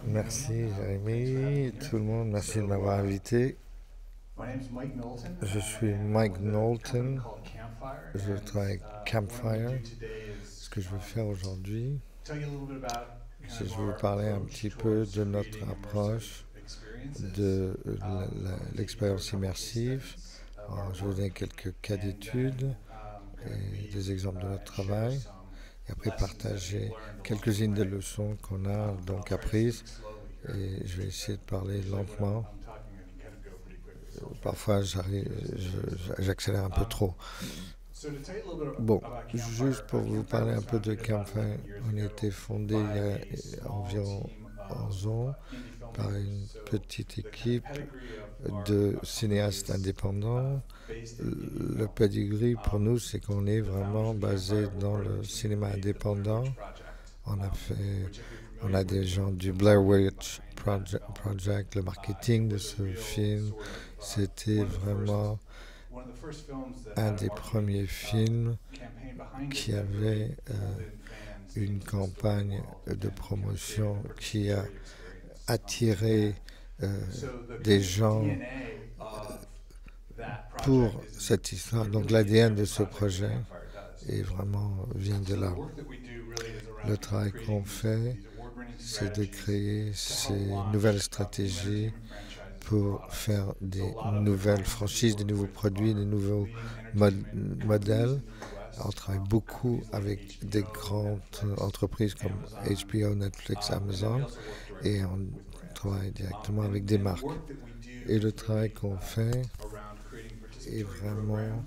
Merci Jérémy, tout le monde, merci de m'avoir invité. Je suis Mike Knowlton, je travaille avec Campfire. Ce que je veux faire aujourd'hui, c'est que je vais vous parler un petit peu de notre approche de l'expérience immersive. Alors, je vais vous donner quelques cas d'études et des exemples de notre travail. Et après partager quelques-unes des leçons qu'on a donc apprises. Et je vais essayer de parler lentement. Parfois, j'accélère un peu trop. Bon, juste pour vous parler un peu de Campfire, on a été fondé il y a environ 11 ans par une petite équipe de cinéastes indépendants. Le pedigree pour nous, c'est qu'on est vraiment basé dans le cinéma indépendant. On a des gens du Blair Witch Project, le marketing de ce film. C'était vraiment un des premiers films qui avait une campagne de promotion qui a attiré des gens pour cette histoire. Donc l'ADN de ce projet est vraiment vient de là. Le travail qu'on fait, c'est de créer ces nouvelles stratégies pour faire des nouvelles franchises, des nouveaux produits, des nouveaux modèles. On travaille beaucoup avec des grandes entreprises comme HBO, Netflix, Amazon, et on travaille directement avec des marques. Et le travail qu'on fait est vraiment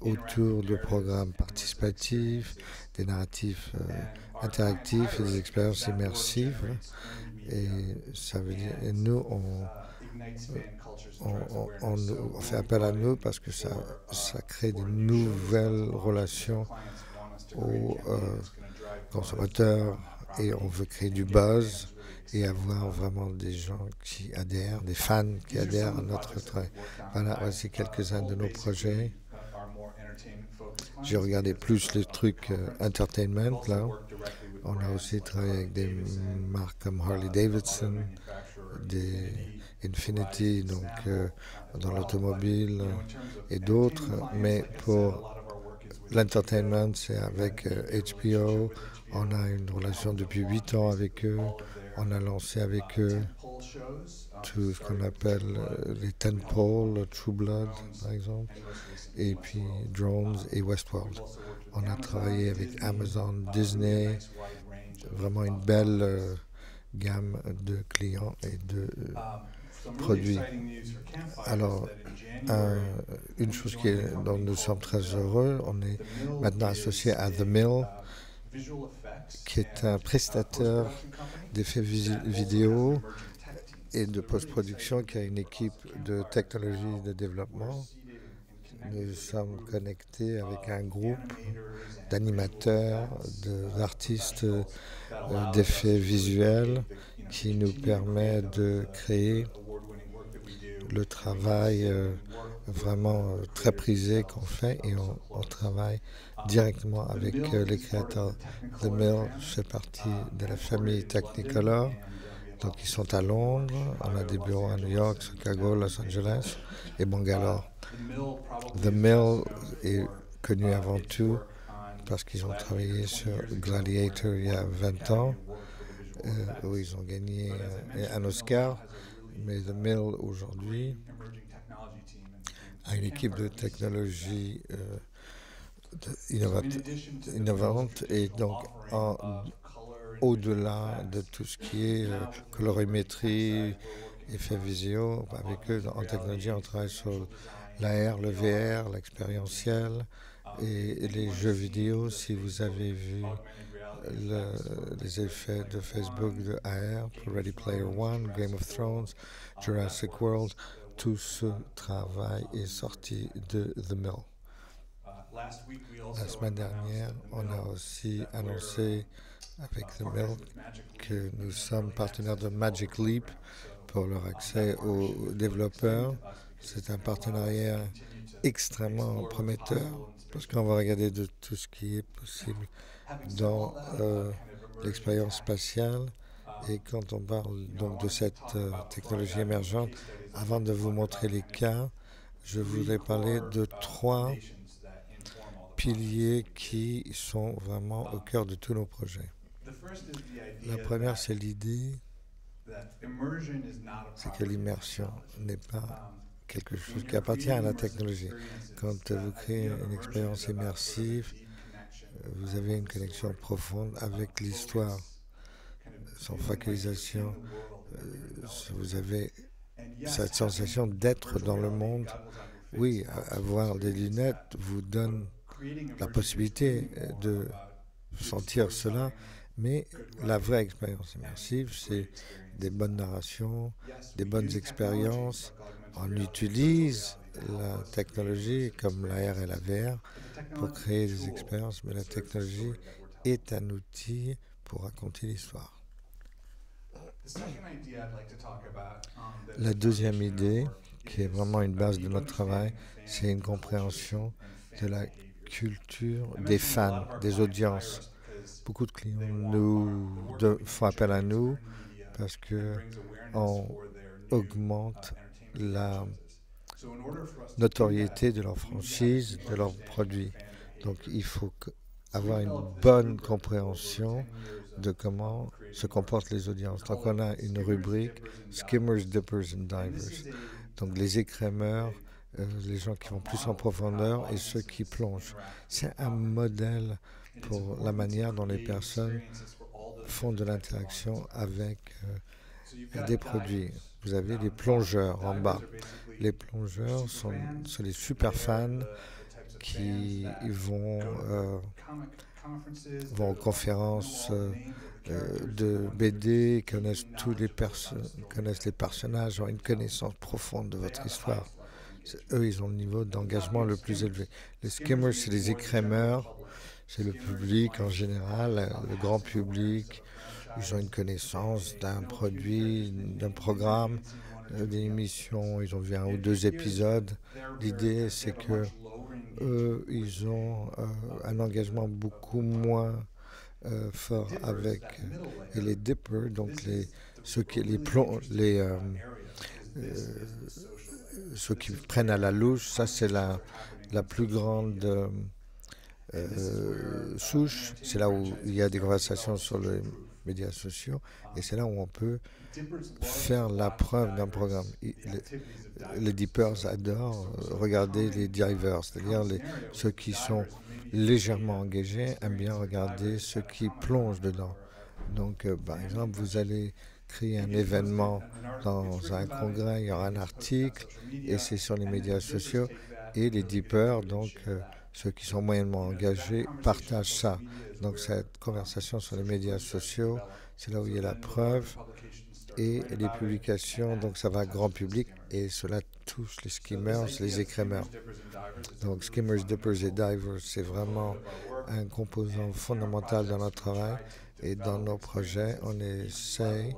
autour de programmes participatifs, des narratifs interactifs et des expériences immersives. Et ça veut dire, et nous, on fait appel à nous parce que ça crée de nouvelles relations aux consommateurs et on veut créer du buzz et avoir vraiment des gens qui adhèrent, des fans qui adhèrent à notre travail. Voilà, voici quelques-uns de nos projets. J'ai regardé plus les trucs entertainment là. On a aussi travaillé avec des marques comme Harley Davidson, des Infinity, donc dans l'automobile et d'autres. Mais pour l'entertainment, c'est avec HBO. On a une relation depuis 8 ans avec eux. On a lancé avec eux tout ce qu'on appelle les tentpoles, True Blood par exemple, et puis Drones et Westworld. On a travaillé avec Amazon, Disney, vraiment une belle gamme de clients et de produits. Alors, une chose dont nous sommes très heureux, on est maintenant associé à The Mill, qui est un prestataire d'effets vidéo et de post-production, qui a une équipe de technologie de développement. Nous sommes connectés avec un groupe d'animateurs, d'artistes d'effets visuels qui nous permet de créer le travail vraiment très prisé qu'on fait et on travaille directement avec les créateurs. The Mill fait partie de la famille Technicolor, donc ils sont à Londres, on a des bureaux à New York, Chicago, Los Angeles et Bangalore. The Mill est connu avant tout parce qu'ils ont travaillé sur Gladiator il y a 20 ans, où ils ont gagné un Oscar. Mais The Mill aujourd'hui a une équipe de technologie innovante et donc au-delà de tout ce qui est colorimétrie, effets visuels, avec eux en technologie on travaille sur l'AR, le VR, l'expérientiel et les jeux vidéo. Si vous avez vu les effets de Facebook de AR pour Ready Player One, Game of Thrones, Jurassic World, tout ce travail est sorti de The Mill. La semaine dernière, on a aussi annoncé avec The Mill que nous sommes partenaires de Magic Leap pour leur accès aux développeurs. C'est un partenariat extrêmement prometteur parce qu'on va regarder de tout ce qui est possible dans l'expérience spatiale. Et quand on parle donc de cette technologie émergente, avant de vous montrer les cas, je voudrais parler de 3 piliers qui sont vraiment au cœur de tous nos projets. La première, c'est l'idée, c'est que l'immersion n'est pas quelque chose qui appartient à la technologie. Quand vous créez une expérience immersive, vous avez une connexion profonde avec l'histoire. Sans focalisation, vous avez cette sensation d'être dans le monde. Oui, avoir des lunettes vous donne la possibilité de sentir cela, mais la vraie expérience immersive, c'est des bonnes narrations, des bonnes expériences. On utilise la technologie comme la R et la VR pour créer des expériences, mais la technologie est un outil pour raconter l'histoire. La deuxième idée, qui est vraiment une base de notre travail, c'est une compréhension de la culture des fans, des audiences. Beaucoup de clients font appel à nous parce qu'on augmente la notoriété de leur franchise, de leurs produits. Donc il faut avoir une bonne compréhension de comment se comportent les audiences. Donc on a une rubrique Skimmers, Dippers and Divers. Donc les écrémeurs, les gens qui vont plus en profondeur et ceux qui plongent. C'est un modèle pour la manière dont les personnes font de l'interaction avec des produits. Vous avez les plongeurs en bas. Les plongeurs sont les super fans qui vont aux conférences de BD, connaissent les personnages, ont une connaissance profonde de votre histoire. Eux, ils ont le niveau d'engagement le plus élevé. Les skimmers, c'est les écrémeurs, c'est le public en général, le grand public. Ils ont une connaissance d'un produit, d'un programme, d'une émission. Ils ont vu 1 ou 2 épisodes. L'idée, c'est que eux, ils ont un engagement beaucoup moins fort avec et les dippers, donc ceux qui prennent à la louche. Ça, c'est la plus grande souche. C'est là où il y a des conversations sur les médias sociaux et c'est là où on peut faire la preuve d'un programme. Les dippers adorent regarder les divers, c'est-à-dire ceux qui sont légèrement engagés aiment bien regarder ceux qui plongent dedans. Donc, par exemple, vous allez créer un événement dans un congrès, il y aura un article, et c'est sur les médias sociaux, et les dippers, donc ceux qui sont moyennement engagés, partagent ça. Donc, cette conversation sur les médias sociaux, c'est là où il y a la preuve, et les publications, donc ça va grand public, et cela touche les skimmers, les écrémeurs. Donc, skimmers, dippers et divers, c'est vraiment un composant fondamental dans notre travail. Et dans nos projets, on essaye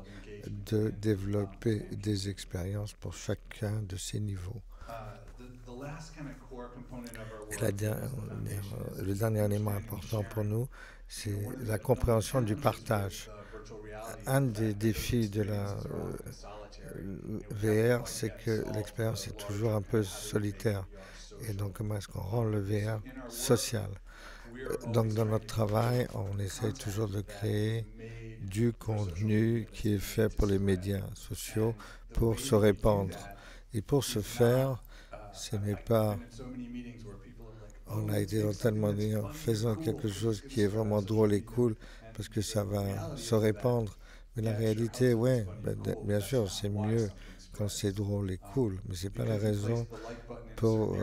de développer des expériences pour chacun de ces niveaux. Et le dernier élément important pour nous, c'est la compréhension du partage. Un des défis de la VR, c'est que l'expérience est toujours un peu solitaire. Et donc, comment est-ce qu'on rend le VR social? Donc, dans notre travail, on essaie toujours de créer du contenu qui est fait pour les médias sociaux pour se répandre. Et pour ce faire, ce n'est pas... On a été dans tellement de dire, faisons quelque chose qui est vraiment drôle et cool parce que ça va se répandre. Mais la réalité, ouais, bien sûr, c'est mieux quand c'est drôle et cool, mais c'est pas la raison pour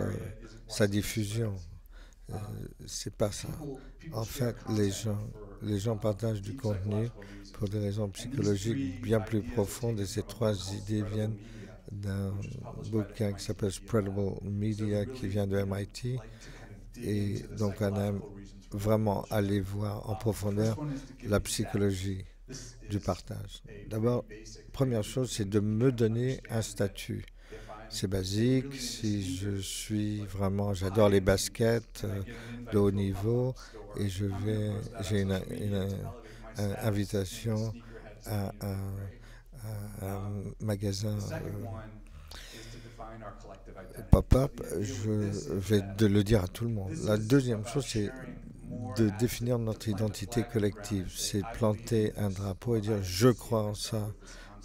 sa diffusion. C'est pas ça. En fait, les gens partagent du contenu pour des raisons psychologiques bien plus profondes et ces 3 idées viennent d'un bouquin qui s'appelle Spreadable Media qui vient de MIT. Et donc on aime vraiment aller voir en profondeur la psychologie du partage. D'abord, première chose, c'est de me donner un statut. C'est basique. Si je suis vraiment, j'adore les baskets de haut niveau et j'ai invitation à un magasin pop-up, je vais de le dire à tout le monde. La deuxième chose, c'est de définir notre identité collective. C'est planter un drapeau et dire je crois en ça,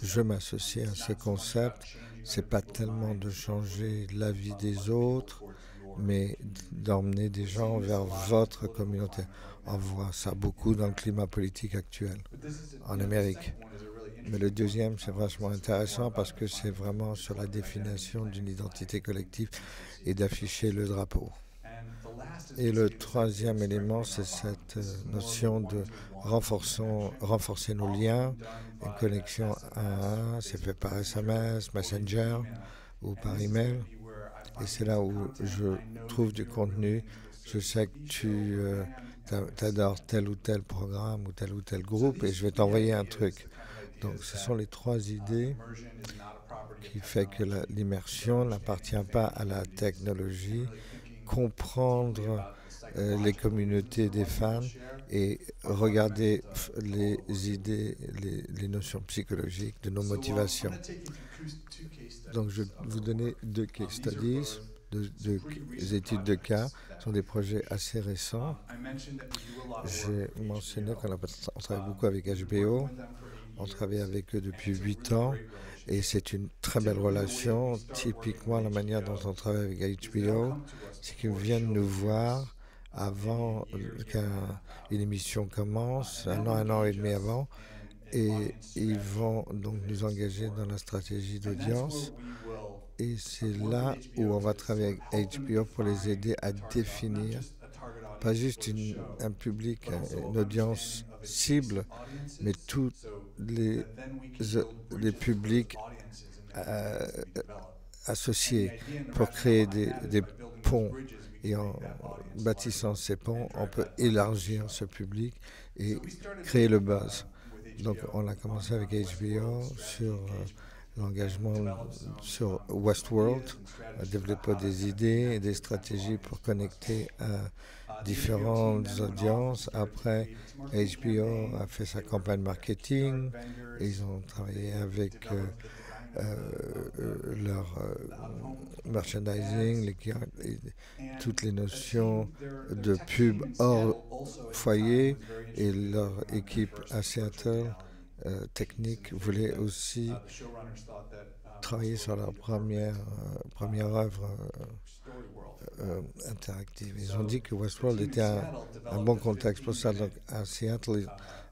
je m'associe à ce concept. C'est pas tellement de changer la vie des autres, mais d'emmener des gens vers votre communauté. On voit ça beaucoup dans le climat politique actuel en Amérique. Mais le deuxième, c'est vachement intéressant parce que c'est vraiment sur la définition d'une identité collective et d'afficher le drapeau. Et le troisième élément, c'est cette notion de renforcer nos liens, une connexion 1 à 1, c'est fait par SMS, Messenger ou par email. Et c'est là où je trouve du contenu. Je sais que tu adores tel ou tel programme ou tel groupe et je vais t'envoyer un truc. Donc ce sont les trois idées qui font que l'immersion n'appartient pas à la technologie, comprendre les communautés des fans et regarder les idées, les notions psychologiques de nos motivations. Donc je vais vous donner deux case studies, deux études de cas. Ce sont des projets assez récents. J'ai mentionné qu'on travaille beaucoup avec HBO. On travaille avec eux depuis 8 ans et c'est une très belle relation. Typiquement, la manière dont on travaille avec HBO, c'est qu'ils viennent nous voir avant qu'une émission commence, un an et demi avant, et ils vont donc nous engager dans la stratégie d'audience. Et c'est là où on va travailler avec HBO pour les aider à définir pas juste un public, une audience cible, mais tous les publics associés pour créer des ponts. Et en bâtissant ces ponts, on peut élargir ce public et créer le buzz. Donc on a commencé avec HBO sur l'engagement sur Westworld, à développer des idées et des stratégies pour connecter à différentes audiences. Après, HBO a fait sa campagne marketing. Ils ont travaillé avec leur merchandising, toutes les notions de pub hors foyer, et leur équipe à Seattle technique voulait aussi travailler sur leur première œuvre interactive. Ils ont dit que Westworld était un bon contexte pour ça. Donc à Seattle,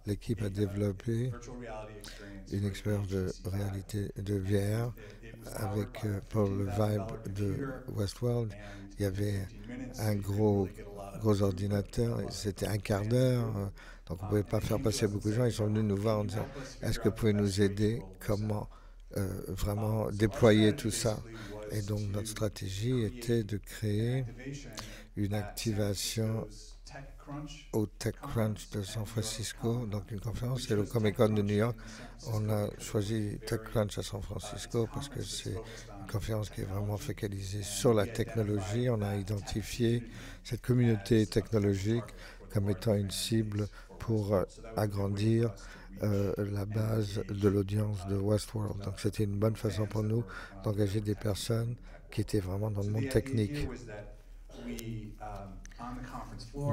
l'équipe a développé une expérience de réalité de VR avec pour le vibe de Westworld. Il y avait un gros ordinateur, c'était un quart d'heure, donc on ne pouvait pas faire passer beaucoup de gens. Ils sont venus nous voir en disant est-ce que vous pouvez nous aider, comment vraiment déployer tout ça. Et donc notre stratégie était de créer une activation au TechCrunch de San Francisco, donc une conférence, et le Comic-Con de New York. On a choisi TechCrunch à San Francisco parce que c'est une conférence qui est vraiment focalisée sur la technologie. On a identifié cette communauté technologique comme étant une cible pour agrandir la base de l'audience de Westworld. Donc c'était une bonne façon pour nous d'engager des personnes qui étaient vraiment dans le monde technique.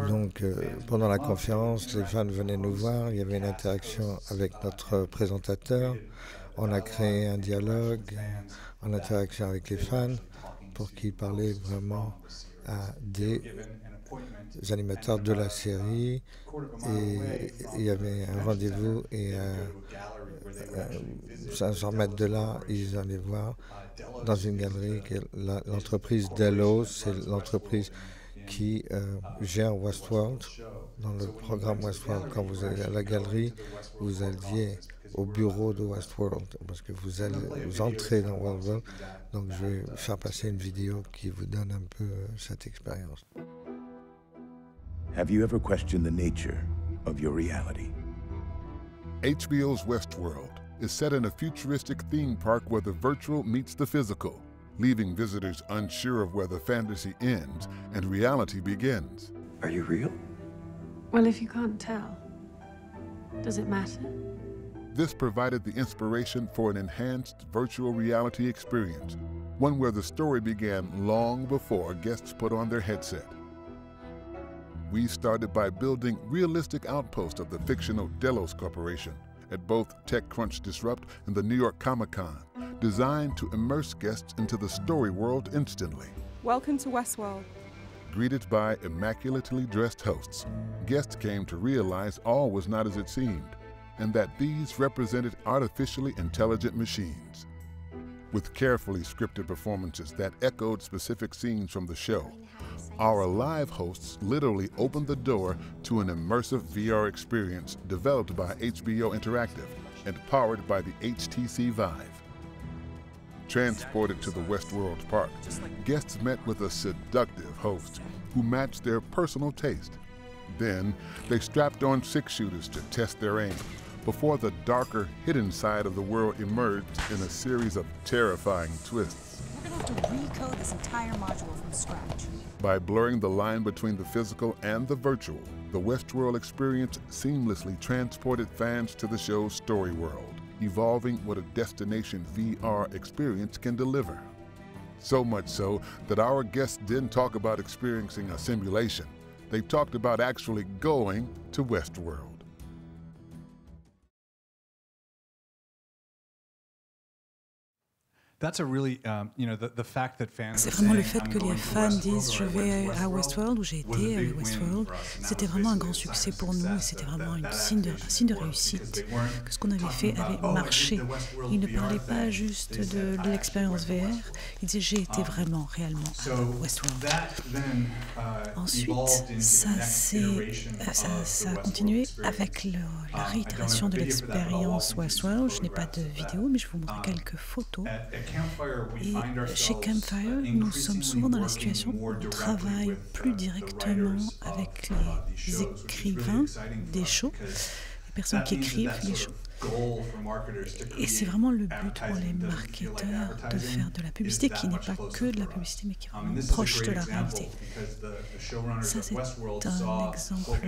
Donc pendant la conférence, les fans venaient nous voir, il y avait une interaction avec notre présentateur, on a créé un dialogue en interaction avec les fans pour qu'ils parlaient vraiment à des animateurs de la série, et il y avait un rendez-vous et 500 mètres de là, ils allaient voir dans une galerie que l'entreprise Delos, c'est l'entreprise qui gère Westworld. Dans le programme Westworld, quand vous allez à la galerie, vous alliez au bureau de Westworld parce que vous entrez dans Westworld. Donc je vais faire passer une vidéo qui vous donne un peu cette expérience. Have you ever questioned the nature of your reality? HBO's Westworld is set in a futuristic theme park where the virtual meets the physical, leaving visitors unsure of where the fantasy ends and reality begins. Are you real? Well, if you can't tell. Does it matter? This provided the inspiration for an enhanced virtual reality experience, one where the story began long before guests put on their headset. We started by building realistic outposts of the fictional Delos Corporation at both TechCrunch Disrupt and the New York Comic-Con, designed to immerse guests into the story world instantly. Welcome to Westworld. Greeted by immaculately dressed hosts, guests came to realize all was not as it seemed, and that these represented artificially intelligent machines. With carefully scripted performances that echoed specific scenes from the show, our live hosts literally opened the door to an immersive VR experience developed by HBO Interactive and powered by the HTC Vive. Transported to the Westworld park, guests met with a seductive host who matched their personal taste. Then, they strapped on six-shooters to test their aim before the darker, hidden side of the world emerged in a series of terrifying twists. We're gonna have to recode this entire module from scratch. By blurring the line between the physical and the virtual, the Westworld experience seamlessly transported fans to the show's story world, evolving what a destination VR experience can deliver. So much so that our guests didn't talk about experiencing a simulation. They talked about actually going to Westworld. That's a really, the fact that fans. C'est vraiment le fait que les fans disent je vais à Westworld, ou j'ai été à Westworld. C'était vraiment un grand succès pour nous et c'était vraiment un signe de réussite, que ce qu'on avait fait avait marché. Ils ne parlaient pas juste de l'expérience VR, ils disaient j'ai été vraiment, réellement à Westworld. Ensuite, ça a continué avec la réitération de l'expérience Westworld. Je n'ai pas de vidéo, mais je vais vous montrer quelques photos. Et chez Campfire, nous sommes souvent dans la situation où on travaille plus directement avec les écrivains des shows, les personnes qui écrivent les shows. Et c'est vraiment le but pour les marketeurs de faire de la publicité qui n'est pas que de la publicité, mais qui est vraiment proche de la réalité. Ça, c'est un exemple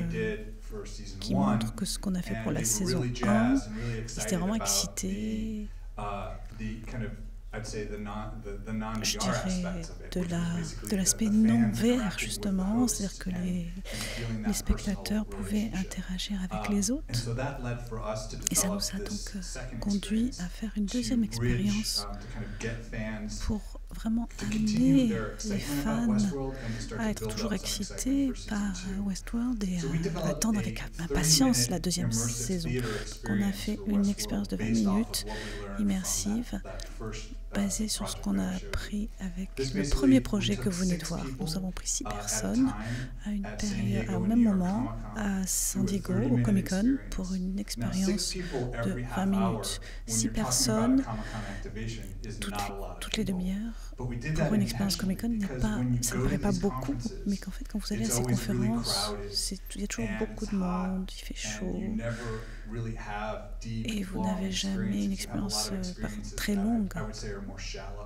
qui montre que ce qu'on a fait pour la saison 1, ils étaient vraiment excités. Je dirais de l'aspect non VR justement, c'est-à-dire que les spectateurs pouvaient interagir avec les autres. Et ça nous a donc conduit à faire une deuxième expérience pour vraiment amener les fans à être toujours excités par Westworld et à attendre avec impatience la deuxième saison. Donc on a fait une expérience de 20 minutes immersive basée sur ce qu'on a appris avec le premier projet que vous venez de voir. Nous avons pris 6 personnes au même moment à San Diego, au Comic-Con, pour une expérience de 20 minutes. 6 personnes, toutes les demi-heures. Pour une expérience Comic-Con, ça ne paraît pas beaucoup, mais qu'en fait, quand vous allez à ces conférences, il y a toujours beaucoup de monde, il fait chaud, et vous n'avez jamais une expérience très longue.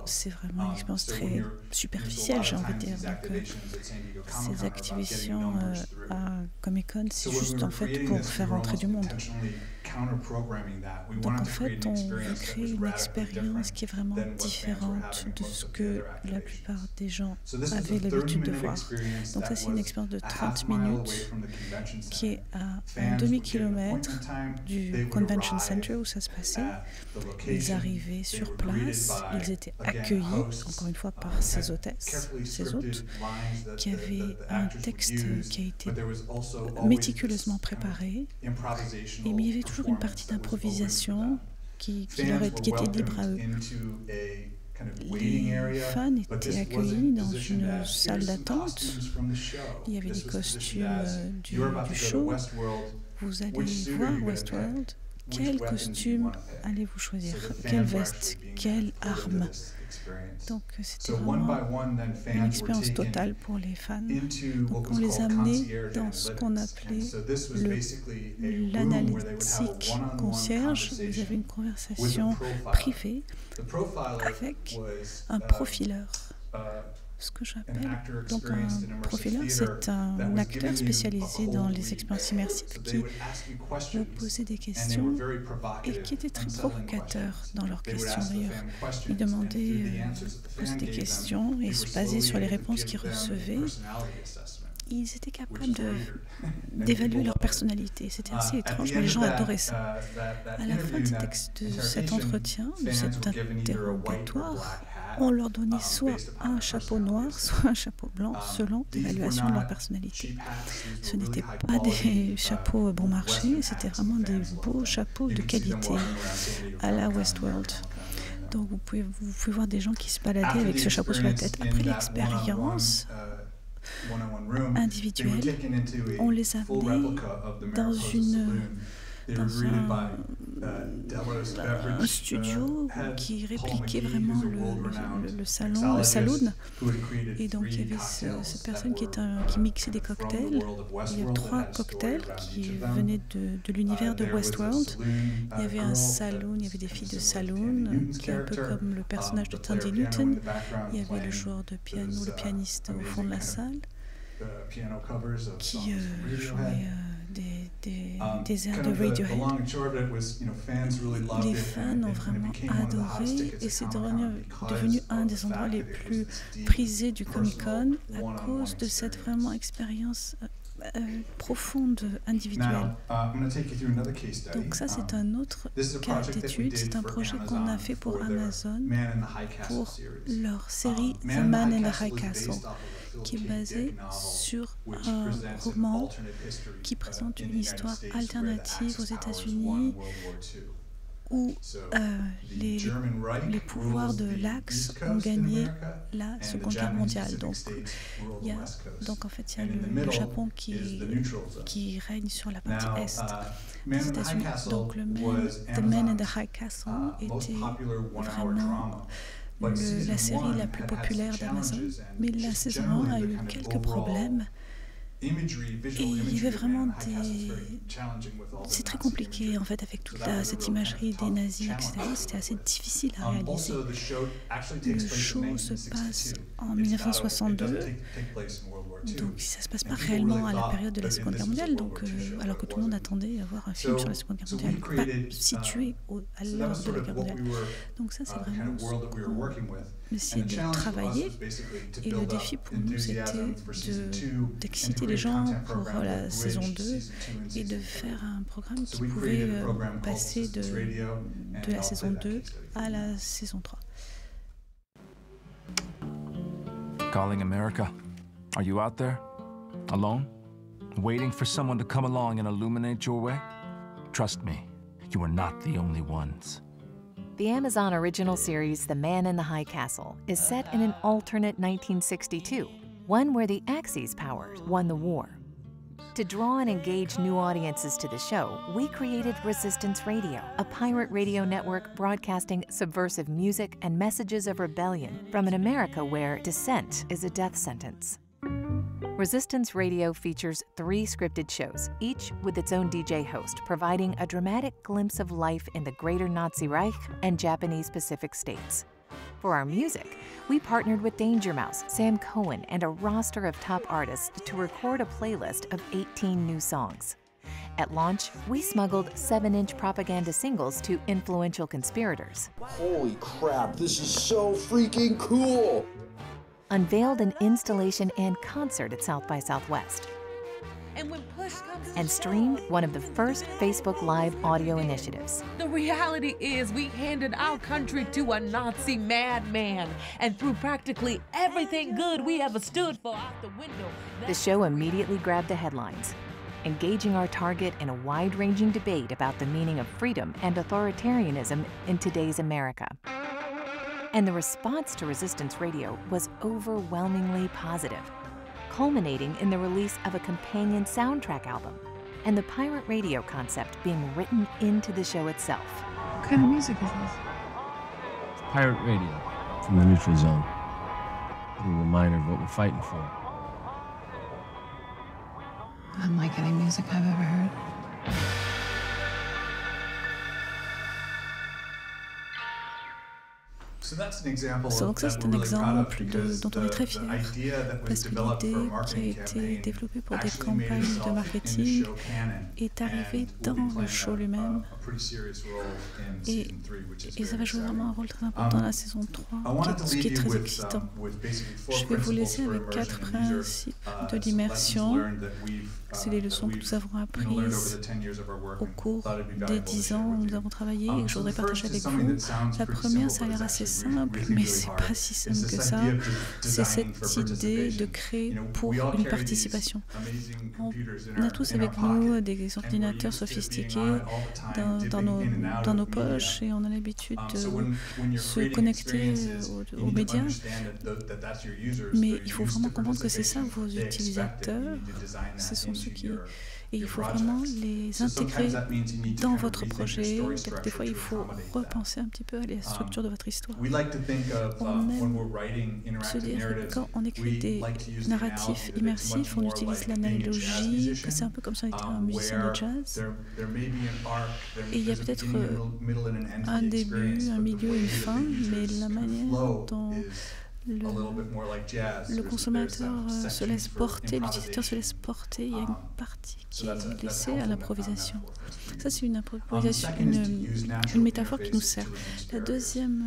C'est vraiment une expérience très superficielle, j'ai envie de dire. Donc, ces activations à Comic-Con, c'est juste en fait pour faire rentrer du monde. Donc en fait, on veut créer une expérience qui est vraiment différente de ce que la plupart des gens avaient l'habitude de voir. Donc ça, c'est une expérience de 30 minutes qui est à un demi-kilomètre du Convention Center où ça se passait. Ils arrivaient sur place, ils étaient accueillis, encore une fois, par ces hôtesses, ces hôtes, qui avaient un texte qui a été méticuleusement préparé. Et mais il y avait toujours une partie d'improvisation qui était libre à eux. Les fans étaient accueillis dans une salle d'attente. Il y avait des costumes du show. Vous allez voir Westworld. Quel costume allez-vous choisir? Quelle veste? Quelle arme? Donc c'était vraiment une expérience totale pour les fans. Donc on les a amenés dans ce qu'on appelait l'analytique concierge. Vous avez une conversation privée avec un profileur. ce que j'appelle donc un profileur, c'est un acteur spécialisé dans les expériences immersives qui vous posait des questions et qui était très provocateur dans leurs questions d'ailleurs. Ils demandaient, posaient des questions et se basaient sur les réponses qu'ils recevaient. Ils étaient capables d'évaluer leur personnalité. C'était assez étrange, mais les gens adoraient ça. À la fin de cet entretien, de cet interrogatoire, on leur donnait soit un chapeau noir, soit un chapeau blanc, selon l'évaluation de leur personnalité. Ce n'étaient pas des chapeaux bon marché, c'était vraiment des beaux chapeaux de qualité à la Westworld. Donc vous pouvez voir des gens qui se baladaient avec ce chapeau sur la tête. Après l'expérience individuelle, on les amenait dans un studio qui répliquait vraiment le saloon. Et donc il y avait cette personne qui mixait des cocktails. Il y avait 3 cocktails qui venaient de l'univers de Westworld. Il y avait un saloon, il y avait des filles de saloon, qui est un peu comme le personnage de Tandy Newton. Il y avait le joueur de piano, le pianiste au fond de la salle, qui jouait des airs de Radiohead. Les fans ont vraiment adoré et c'est devenu un des endroits les plus prisés du Comic-Con à cause de cette vraiment expérience profonde, individuelle. Donc ça, c'est un autre cas d'étude. C'est un projet qu'on a fait pour Amazon, pour leur série The Man in the High Castle, qui est basée sur un roman qui présente une histoire alternative aux États-Unis où les pouvoirs de l'Axe ont gagné la Seconde Guerre mondiale. Donc en fait, il y a le Japon qui règne sur la partie est des États-Unis. Donc The Man in the High Castle était vraiment la série la plus populaire d'Amazon, mais la saison 1 a eu quelques problèmes. Et il y avait vraiment c'est très compliqué en fait avec toute cette imagerie des nazis, etc. C'était assez difficile à réaliser. Le show se passe en 1962, donc ça ne se passe pas réellement à la période de la Seconde Guerre mondiale, donc, alors que tout le monde attendait à voir un film sur la Seconde Guerre mondiale, pas situé à l'heure de la guerre mondiale. Donc ça, c'est vraiment ce qu'on essayait de travailler. Et le défi pour nous, c'était d'exciter les gens pour la saison 2 et de faire un programme qui pouvait passer de la saison 2 à la saison 3. Calling America. Are you out there? Alone? Waiting for someone to come along and illuminate your way? Trust me, you are not the only ones. The Amazon original series The Man in the High Castle is set in an alternate 1962, one where the Axis powers won the war. To draw and engage new audiences to the show, we created Resistance Radio, a pirate radio network broadcasting subversive music and messages of rebellion from an America where dissent is a death sentence. Resistance Radio features 3 scripted shows, each with its own DJ host, providing a dramatic glimpse of life in the greater Nazi Reich and Japanese Pacific states. For our music, we partnered with Danger Mouse, Sam Cohen, and a roster of top artists to record a playlist of 18 new songs. At launch, we smuggled 7-inch propaganda singles to influential conspirators. Holy crap, this is so freaking cool! Unveiled an installation and concert at South by Southwest. And streamed one of the first Facebook Live audio initiatives. The reality is we handed our country to a Nazi madman, and threw practically everything good we ever stood for out the window. The show immediately grabbed the headlines, engaging our target in a wide-ranging debate about the meaning of freedom and authoritarianism in today's America. And the response to Resistance Radio was overwhelmingly positive, culminating in the release of a companion soundtrack album and the pirate radio concept being written into the show itself. What kind of music is this? It's pirate radio from the neutral zone. A little reminder of what we're fighting for. Unlike any music I've ever heard. Donc ça, c'est un exemple dont on est très fier, parce que l'idée qui a été développée pour des campagnes de marketing est arrivée dans le show lui-même. Et ça va jouer vraiment un rôle très important dans la saison 3, ce qui est très excitant. Je vais vous laisser avec 4 principes de l'immersion. C'est les leçons que nous avons apprises au cours des 10 ans où nous avons travaillé et que je voudrais partager avec vous. La première, ça a l'air assez simple, mais c'est pas si simple que ça. C'est cette idée de créer pour une participation. On a tous avec nous des ordinateurs sophistiqués dans nos poches et on a l'habitude de se connecter aux médias. Mais il faut vraiment comprendre que c'est ça vos utilisateurs. Ce sont ceux qui... Et il faut vraiment les intégrer dans votre projet. Des fois, il faut repenser un petit peu à la structure de votre histoire. On aime se dire que quand on écrit des narratifs immersifs, on utilise l'analogie, que c'est un peu comme si on était un musicien de jazz. Et il y a peut-être un début, un milieu, une fin, mais la manière dont le consommateur se laisse porter, l'utilisateur se laisse porter, il y a une partie qui est laissée à l'improvisation. Ça, c'est une métaphore qui nous sert. Le deuxième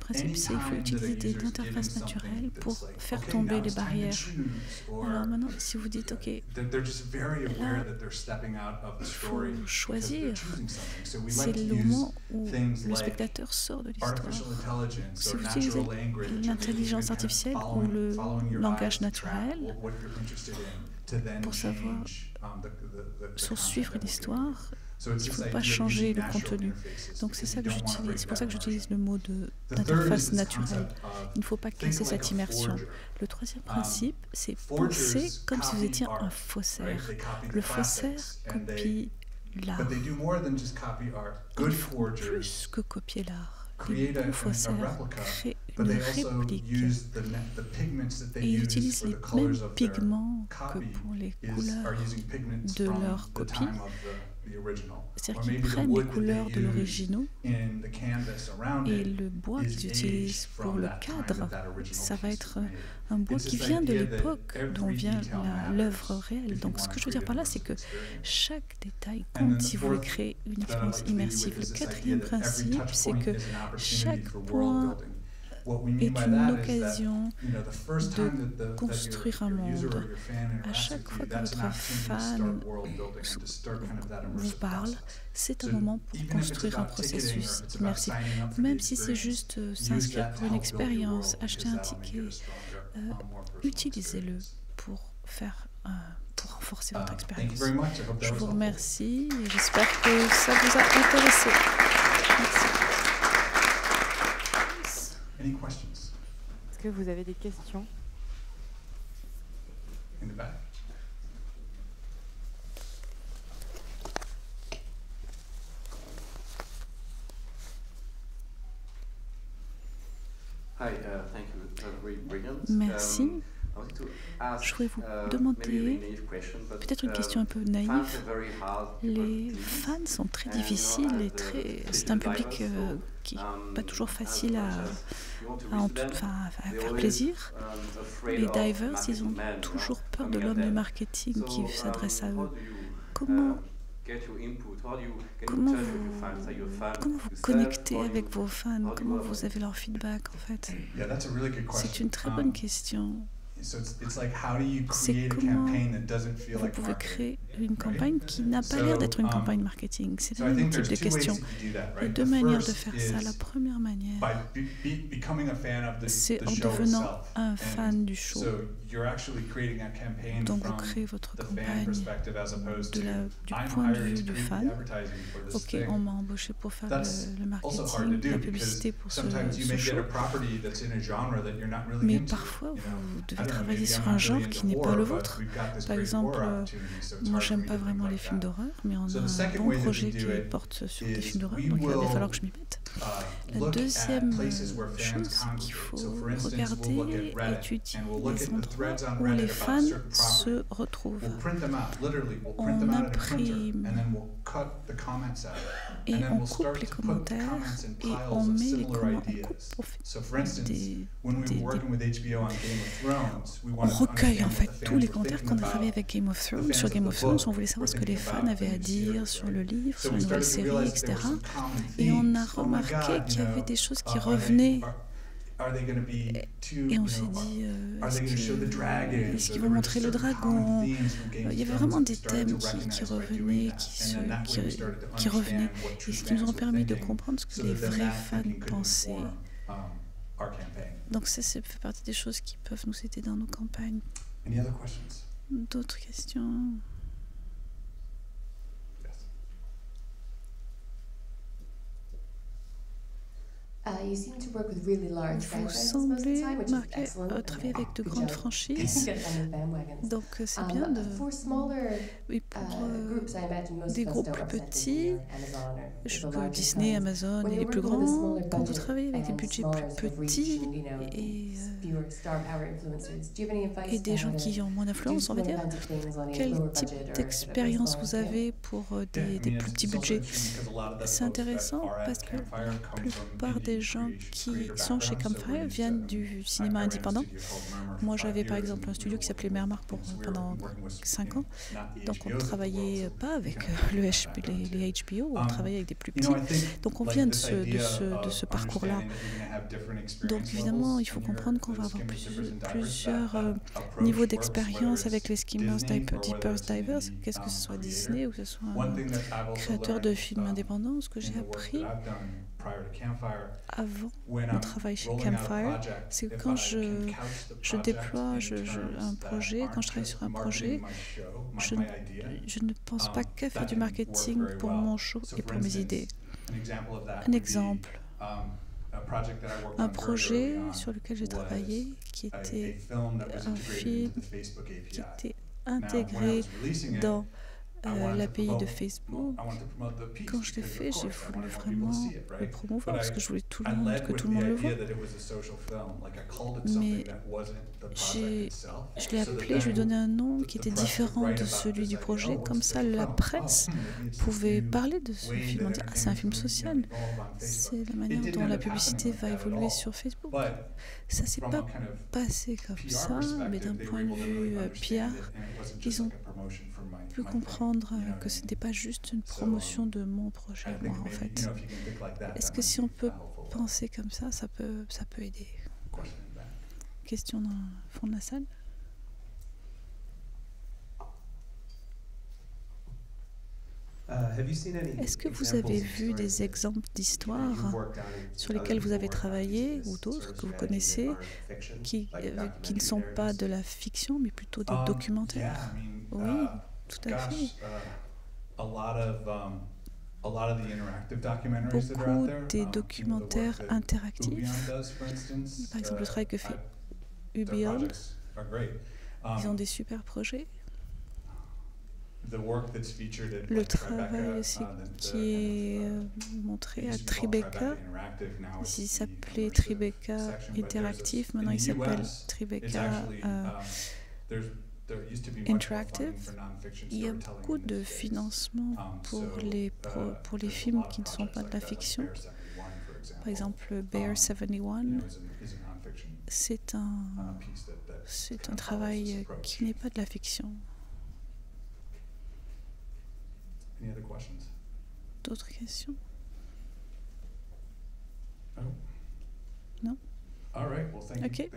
principe, c'est qu'il faut utiliser des interfaces naturelles pour faire tomber les barrières. Alors maintenant, si vous dites, OK, là, il faut choisir, c'est le moment où le spectateur sort de l'histoire. Si vous utilisez l'intelligence artificielle ou le langage naturel pour savoir suivre une histoire, il ne faut pas changer le contenu. Donc c'est ça que j'utilise. C'est pour ça que j'utilise le mot d'interface naturelle. Il ne faut pas casser cette immersion. Le troisième principe, c'est penser comme si vous étiez un faussaire. Le faussaire copie l'art. Ils font plus que copier l'art. Les bons faussaires créent une réplique et ils utilisent les mêmes pigments que pour les couleurs de leur copie. C'est-à-dire qu'ils prennent les couleurs de l'original et le bois qu'ils utilisent pour le cadre, ça va être un bois qui vient de l'époque dont vient l'œuvre réelle. Donc ce que je veux dire par là, c'est que chaque détail compte si vous voulez créer une expérience immersive. Le quatrième principe, c'est que chaque point est une occasion de construire un monde. À chaque fois que votre fan vous parle, c'est un moment pour construire un processus immersif. Même si c'est juste s'inscrire pour une expérience, acheter un ticket, utilisez-le pour renforcer votre expérience. Je vous remercie et j'espère que ça vous a intéressé. Merci. Est-ce que vous avez des questions? In the back. Merci. Je voudrais vous demander peut-être une question un peu naïve. Les fans sont très difficiles et c'est un public qui n'est pas toujours facile à faire plaisir. Les divers, ils ont toujours peur de l'homme de marketing qui s'adresse à eux. Comment vous connectez avec vos fans? Comment vous avez leur feedback en fait? C'est une très bonne question. C'est comment vous pouvez créer une campagne qui n'a pas l'air d'être une campagne marketing. C'est le même type de question. Il y a deux manières de faire ça. La première manière, c'est en devenant un fan du show. Donc vous créez votre campagne du point de vue du fan. Ok, on m'a embauché pour faire le marketing, la publicité pour ce show. Mais parfois, vous devez travailler sur un genre qui n'est pas le vôtre. Par exemple, moi j'aime pas vraiment les films d'horreur, mais on a un bon projet qui porte sur des films d'horreur, donc il va falloir que je m'y mette. La deuxième chose, c'est qu'il faut regarder, étudier les endroits où les fans se retrouvent. On imprime et on coupe les commentaires et on met les commentaires, on recueille en fait tous les commentaires qu'on a travaillé avec Game of Thrones. Sur Game of Thrones, on voulait savoir ce que les fans avaient à dire sur le livre, sur la nouvelle série, etc. Et on a remarqué qu'il y avait des choses qui revenaient. Et on s'est dit, est-ce qu'ils vont montrer le dragon? Il y avait vraiment des thèmes qui revenaient, qui revenaient, et ce qui nous ont permis de comprendre ce que les vrais fans pensaient. Donc ça fait partie des choses qui peuvent nous aider dans nos campagnes. D'autres questions? You seem to work with really large Vous semblez travailler avec de grandes franchises, donc c'est bien de... Oui, pour des groupes plus petits, Disney, Amazon et les plus grands, quand vous travaillez avec des budgets plus petits et des gens qui ont moins d'influence, on va dire, quel type d'expérience vous avez pour des plus petits budgets? C'est intéressant parce que la plupart des gens qui sont chez Campfire viennent du cinéma indépendant. Moi, j'avais par exemple un studio qui s'appelait Mermar pendant 5 ans. Donc, on ne travaillait pas avec les HBO, on travaillait avec des plus petits. Donc, on vient de ce parcours-là. Donc, évidemment, il faut comprendre qu'on va avoir plusieurs niveaux d'expérience avec les Skimmers, Deepers, Divers, qu'est-ce que ce soit Disney ou que ce soit un créateur de films indépendants. Ce que j'ai appris avant mon travail chez Campfire, c'est que quand je déploie un projet, quand je travaille sur un projet, je ne pense pas qu'à faire du marketing pour mon show et pour mes idées. Un exemple, un projet sur lequel j'ai travaillé qui était un film qui était intégré dans l'API de Facebook. Quand je l'ai fait, j'ai voulu vraiment le promouvoir parce que je voulais que tout le monde le voit. Mais je l'ai appelé, je lui ai donné un nom qui était différent de celui du projet. Comme ça, la presse pouvait parler de ce film. On dit, c'est un film social. C'est la manière dont la publicité va évoluer sur Facebook. Ça s'est pas passé comme ça, mais d'un point de vue PR, ils ont pu comprendre que ce n'était pas juste une promotion de mon projet, moi, en fait. Est-ce que si on peut penser comme ça, ça peut aider? Question dans le fond de la salle. Est-ce que vous avez vu des exemples d'histoires sur lesquelles vous avez travaillé ou d'autres que vous connaissez qui ne sont pas de la fiction mais plutôt des documentaires? Oui, tout à fait. Beaucoup des documentaires interactifs, par exemple le travail que fait Ubiol, ils ont des super projets. Le travail aussi qui est montré à Tribeca, il s'appelait Tribeca Interactive, maintenant il s'appelle Tribeca Interactive. Il y a beaucoup de financement pour les films qui ne sont pas de la fiction. Par exemple, Bear 71, c'est un travail qui n'est pas de la fiction. D'autres questions? Non? Ok.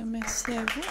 Merci à vous.